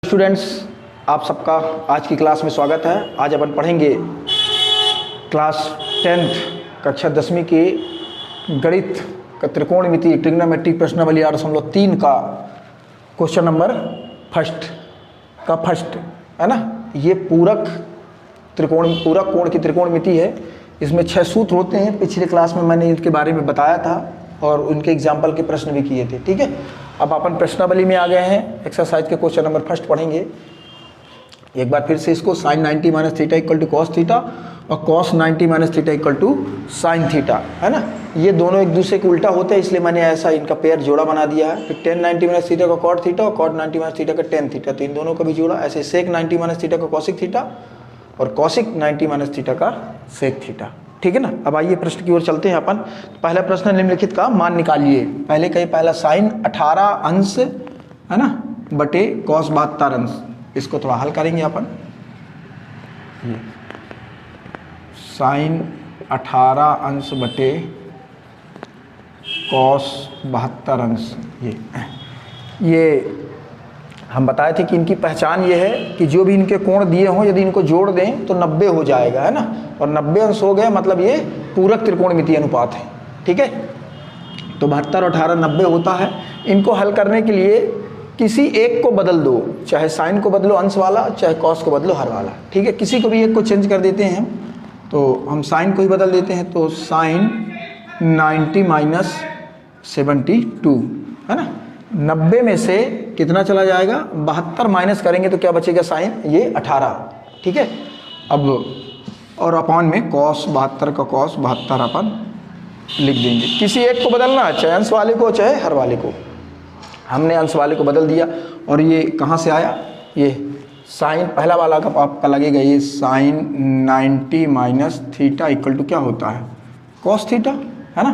Students, आप सबका आज की क्लास में स्वागत है। आज अपन पढ़ेंगे क्लास 10th कक्षा 10वीं के गणित का त्रिकोणमिति ट्रिग्नोमेट्रिक प्रश्नावली 8.3 का क्वेश्चन नंबर फर्स्ट है ना। ये पूरक कोण की त्रिकोणमिति है। इसमें 6 सूत्र होते हैं। पिछले क्लास में मैंने इनके बारे में बताया था और उनके एग्जाम्पल के प्रश्न भी किए थे। ठीक है, अब अपन प्रश्नावली में आ गए हैं। एक्सरसाइज के क्वेश्चन नंबर फर्स्ट पढ़ेंगे। एक बार फिर से इसको sin 90 - theta equal to cos theta और cos 90 - theta equal to sine theta, है ना। ये दोनों एक दूसरे के उल्टा होते हैं, इसलिए मैंने ऐसा इनका पेयर जोड़ा बना दिया है। फिर tan 90 - थीटा का कॉट थीटा और cot 90 - थीटा का tan थीटा, तो इन दोनों का भी जोड़ा। ऐसे sec 90 - थीटा का कॉसिक थीटा और cosic 90 - थीटा का sec थीटा। ठीक है ना। अब आइए प्रश्न की ओर चलते हैं अपन। पहला प्रश्न निम्नलिखित का मान निकालिए। पहले कहीं पहला sin 18 अंश है ना बटे cos 72 अंश। इसको थोड़ा हल करेंगे अपन। sin 18 अंश बटे cos 72 अंश। ये हम बताए थे कि इनकी पहचान ये है कि जो भी इनके कोण दिए हों यदि इनको जोड़ दें तो 90 हो जाएगा, है ना। और 90 अंश हो गए मतलब ये पूरक त्रिकोणमिति अनुपात है। ठीक है, तो 72 और 18 90 होता है। इनको हल करने के लिए किसी एक को बदल दो, चाहे साइन को बदलो अंश वाला, चाहे कॉस को बदलो हर वाला। ठीक है, किसी को भी एक को चेंज कर देते हैं। तो हम साइन को ही बदल देते हैं, तो साइन 90 - 72 है ना। 90 में से कितना चला जाएगा, 72 माइनस करेंगे तो क्या बचेगा, साइन ये 18। ठीक है, अब और अपॉन में cos 72 का cos 72 अपन लिख देंगे। किसी एक को बदलना, चाहे अंश वाले को चाहे हर वाले को। हमने अंश वाले को बदल दिया और ये कहाँ से आया, ये साइन पहला वाला का आपका लगेगा, ये साइन 90 - थीटा इक्वल टू क्या होता है, cos थीटा, है ना।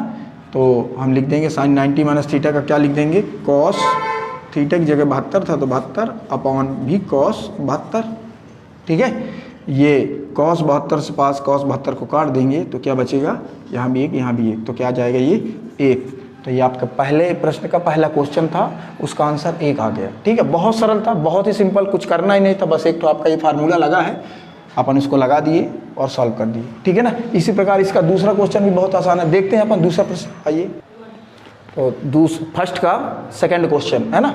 तो हम लिख देंगे साइन 90 - थीटा का क्या लिख देंगे, cos थीटा की जगह 72 था तो 72 अपॉन भी cos 72। ठीक है, ये cos 72 से पास cos 72 को काट देंगे तो क्या बचेगा, यहाँ भी एक यहाँ भी एक, तो क्या आ जाएगा ये 1। तो ये आपका पहले प्रश्न का पहला क्वेश्चन था, उसका आंसर 1 आ गया। ठीक है, बहुत सरल था, बहुत ही सिंपल, कुछ करना ही नहीं था, बस एक तो आपका ये फार्मूला लगा है, अपन इसको लगा दिए और सॉल्व कर दिए। ठीक है ना। इसी प्रकार इसका दूसरा क्वेश्चन भी बहुत आसान है। देखते हैं अपन दूसरा प्रश्न। आइए, तो फर्स्ट का सेकंड क्वेश्चन है ना।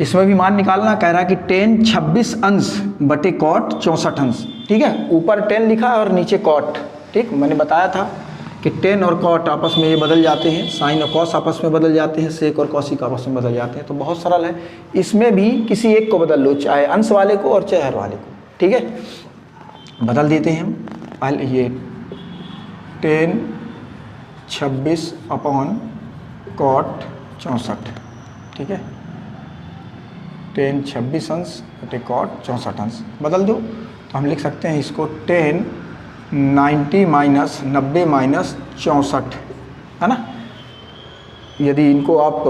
इसमें भी मान निकालना कह रहा है कि tan 26 अंश बटे cot 64 अंश। ठीक है, ऊपर tan लिखा है और नीचे cot। ठीक, मैंने बताया था कि tan और cot आपस में ये बदल जाते हैं, sin और cos आपस में बदल जाते हैं, sec और cosic आपस में बदल जाते हैं। तो बहुत सरल है, इसमें भी किसी एक को बदल लो, चाहे अंश वाले को और चाहे हर वाले को। ठीक है, बदल देते हैं हम। पहले ये tan 26 अपॉन cot 64। ठीक है, tan 26 अंश बटे cot 64 अंश बदल दो तो हम लिख सकते हैं इसको tan 90 - 90 - 64, है ना। यदि इनको आप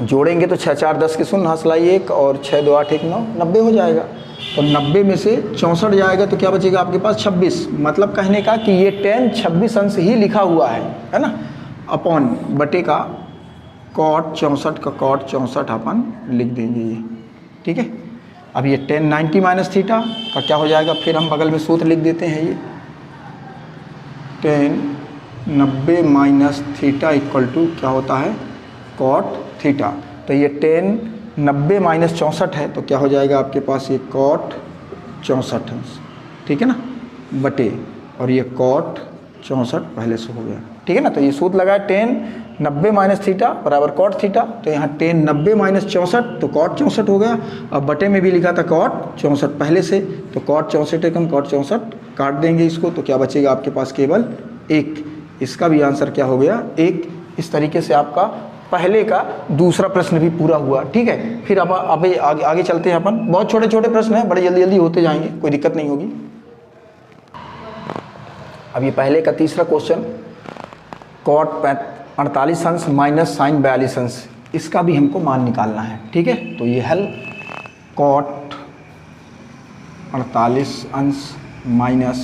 जोड़ेंगे तो 6 4 10 के 0 हंसलाई 1 और 6 2 8 1 9 90 हो जाएगा। तो 90 में से 64 जाएगा तो क्या बचेगा आपके पास 26। मतलब कहने का कि ये tan 26 अंश ही लिखा हुआ है ना। अपॉन बटे का cot 64 का cot 64 अपन लिख देंगे ये। ठीक है, अब ये tan 90 - थीटा का क्या हो जाएगा, फिर हम बगल में सूत्र लिख देते हैं। ये tan 90 - थीटा इक्वल टू क्या होता है, cot थीटा। तो ये tan 90 - 64 है तो क्या हो जाएगा आपके पास, ये cot 64 अंश। ठीक है ना, बटे और ये cot 64 पहले से हो गया। ठीक है ना। तो ये सूत्र लगा tan 90 - थीटा बराबर cot थीटा। तो यहाँ tan 90 - 64 तो cot 64 हो गया। अब बटे में भी लिखा था cot 64 पहले से, तो cot 64 कम cot 64 काट देंगे इसको तो क्या बचेगा आपके पास, केवल 1। इसका भी आंसर क्या हो गया, 1। इस तरीके से आपका पहले का दूसरा प्रश्न भी पूरा हुआ। ठीक है, फिर अब आगे चलते हैं अपन। बहुत छोटे छोटे प्रश्न हैं, बड़े जल्दी जल्दी होते जाएंगे, कोई दिक्कत नहीं होगी। अब ये पहले का तीसरा क्वेश्चन, cot 48 अंश माइनस साइन 42 अंश, इसका भी हमको मान निकालना है। ठीक है, तो ये हल cot 48 अंश माइनस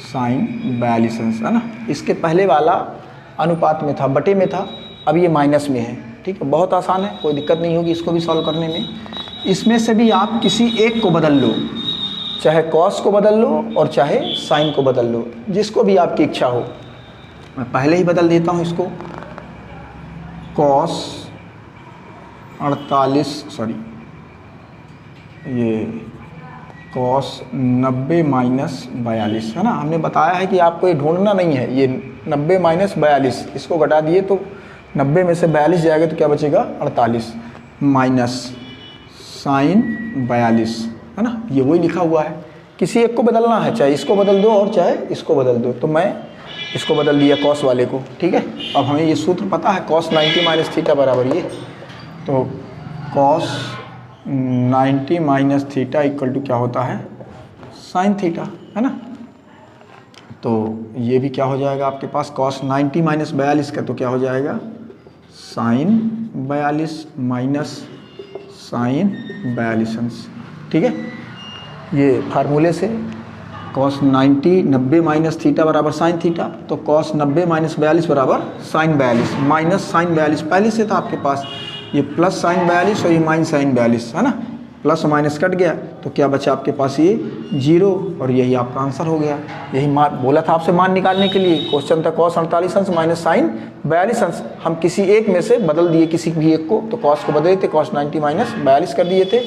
साइन 42 अंश, है ना। इसके पहले वाला अनुपात में था, बटे में था, अब ये माइनस में है। ठीक है, बहुत आसान है, कोई दिक्कत नहीं होगी इसको भी सॉल्व करने में। इसमें से भी आप किसी एक को बदल लो, चाहे कॉस को बदल लो और चाहे साइन को बदल लो, जिसको भी आपकी इच्छा हो। मैं पहले ही बदल देता हूँ इसको, कॉस 48 सॉरी ये कॉस 90 माइनस 42 है ना। हमने बताया है कि आपको ये ढूंढना नहीं है, ये 90 माइनस 42, इसको घटा दिए तो 90 में से 42 जाएगा तो क्या बचेगा 48 माइनस साइन 42 है ना। ये वही लिखा हुआ है, किसी एक को बदलना है, चाहे इसको बदल दो और चाहे इसको बदल दो। तो मैं इसको बदल दिया कॉस वाले को, ठीक है। अब हमें ये सूत्र पता है, कॉस 90 माइनस थीटा बराबर ये, तो cos 90 minus theta equal to क्या होता है साइन थीटा, है ना। तो ये भी क्या हो जाएगा आपके पास, कॉस 90 माइनस 42 का तो क्या हो जाएगा साइन 42 माइनस साइन 42 अंश, ठीक है। ये फार्मूले से कॉस 90 माइनस थीटा बराबर साइन थीटा, तो कॉस 90 माइनस 42 बराबर साइन 42 माइनस साइन 42 पहले से था आपके पास, ये प्लस साइन 42 और ये माइनस साइन 42 है ना। प्लस माइनस कट गया तो क्या बचा आपके पास ये 0, और यही आपका आंसर हो गया। यही मान बोला था आपसे मान निकालने के लिए, क्वेश्चन था कॉस 48 अंश माइनस साइन 42 अंश। हम किसी एक में से बदल दिए, किसी भी एक को, तो कॉस को बदले थे, कॉस 90 माइनस 42 कर दिए थे,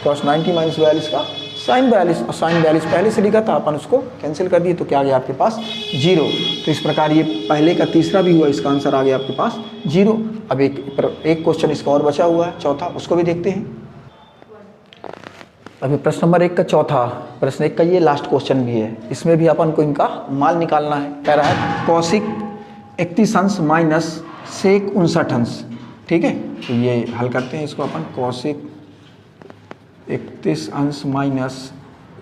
कॉस 90 माइनस 42 का साइन 42, और साइन 42 पहले से लिखा था, अपन उसको कैंसिल कर दिए तो क्या आ गया आपके पास 0। तो इस प्रकार ये पहले का तीसरा भी हुआ, इसका आंसर आ गया आपके पास 0। अब एक क्वेश्चन इसका और बचा हुआ है चौथा, उसको भी देखते हैं। अभी प्रश्न नंबर 1 का चौथा, प्रश्न 1 का ये लास्ट क्वेश्चन भी है, इसमें भी अपन को इनका मान निकालना है। कह रहा है कौशिक 31 अंश माइनस सेक 59 अंश, ठीक है। तो ये हल करते हैं इसको अपन, कौशिक 31 अंश माइनस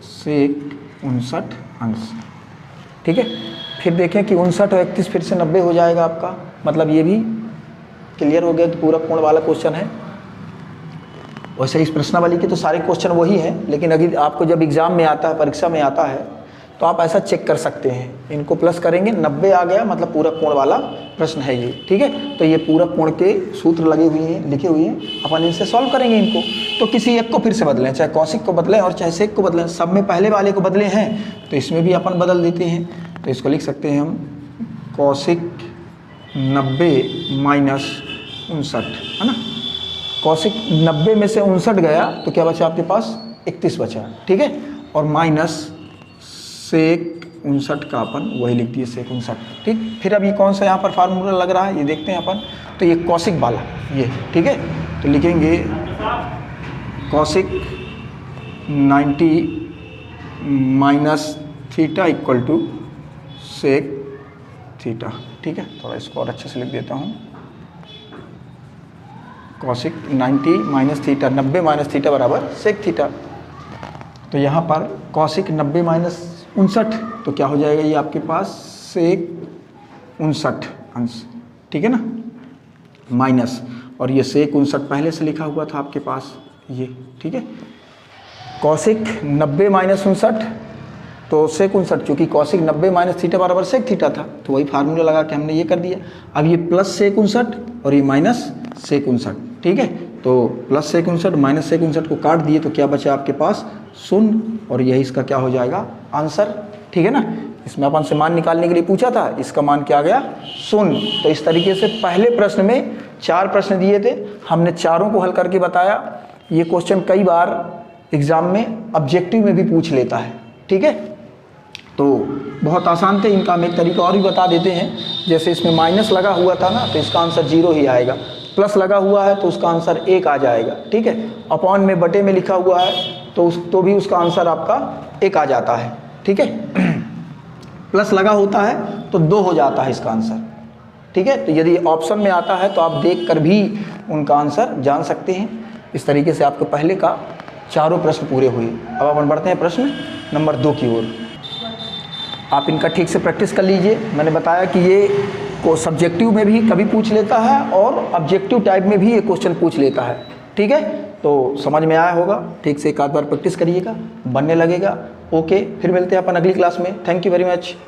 सेक 59 अंश, ठीक है। फिर देखें कि 59 और 31 फिर से 90 हो जाएगा आपका, मतलब ये भी क्लियर हो गया। तो पूरा कोण वाला क्वेश्चन है। वैसे इस प्रश्नावली के तो सारे क्वेश्चन वही हैं, लेकिन अगर आपको जब एग्ज़ाम में आता है, परीक्षा में आता है, तो आप ऐसा चेक कर सकते हैं, इनको प्लस करेंगे 90 आ गया, मतलब पूरा कोण वाला प्रश्न है ये, ठीक है। तो ये पूरा कोण के सूत्र लगे हुए हैं, लिखे हुए हैं, अपन इनसे सॉल्व करेंगे इनको। तो किसी एक को फिर से बदलें, चाहे कौशिक को बदलें और चाहे सेक को बदलें, सब में पहले वाले को बदले हैं तो इसमें भी अपन बदल देते हैं। तो इसको लिख सकते हैं हम कौशिक 90 माइनस 59, है ना। कौशिक 90 में से 59 गया तो क्या बचा आपके पास 31 बचा, ठीक है। और माइनस सेक 59 का अपन वही लिख दिए सेक 59, ठीक। फिर अब ये कौन सा यहाँ पर फार्मूला लग रहा है ये देखते हैं अपन। तो ये कौशिक वाला ये, ठीक है। तो लिखेंगे cosec 90 minus theta equal to sec theta, ठीक है। थोड़ा इसको और अच्छे से लिख देता हूँ, Kaushik 90 minus theta, 90 minus theta बराबर सेक थीटा। तो यहाँ पर कौशिक 90 माइनस 59, तो क्या हो जाएगा ये आपके पास सेक 59 अंश, ठीक है ना, माइनस, और ये सेक 59 पहले से लिखा हुआ था आपके पास ये, ठीक है। कौशिक 90 माइनस 59 तो सेक 59, चूँकि कौशिक 90 माइनस थीटा बराबर सेक थीटा था, तो वही फार्मूला लगा के हमने ये कर दिया। अब ये प्लस सेक 59 और ये माइनस सेक 59, ठीक है। तो प्लस सेक 59 माइनस सेक 59 को काट दिए तो क्या बचा आपके पास 0, और यही इसका क्या हो जाएगा आंसर, ठीक है ना। इसमें अपन से मान निकालने के लिए पूछा था, इसका मान क्या आ गया 0। तो इस तरीके से पहले प्रश्न में 4 प्रश्न दिए थे, हमने चारों को हल करके बताया। ये क्वेश्चन कई बार एग्जाम में ऑब्जेक्टिव में भी पूछ लेता है, ठीक है। तो बहुत आसान थे, इनका हम एक तरीका और भी बता देते हैं। जैसे इसमें माइनस लगा हुआ था ना, तो इसका आंसर 0 ही आएगा। प्लस लगा हुआ है तो उसका आंसर 1 आ जाएगा, ठीक है। अपॉन में बटे में लिखा हुआ है तो भी उसका आंसर आपका 1 आ जाता है, ठीक है। प्लस लगा होता है तो 2 हो जाता है इसका आंसर, ठीक है। तो यदि ऑप्शन में आता है तो आप देख कर भी उनका आंसर जान सकते हैं। इस तरीके से आपके पहले का चारों प्रश्न पूरे हुए। अब अपन बढ़ते हैं प्रश्न नंबर 2 की ओर। आप इनका ठीक से प्रैक्टिस कर लीजिए। मैंने बताया कि ये को सब्जेक्टिव में भी कभी पूछ लेता है और ऑब्जेक्टिव टाइप में भी ये क्वेश्चन पूछ लेता है, ठीक है। तो समझ में आया होगा, ठीक से एक आध बार प्रैक्टिस करिएगा, बनने लगेगा। ओके, फिर मिलते हैं अपन अगली क्लास में। Thank you very much.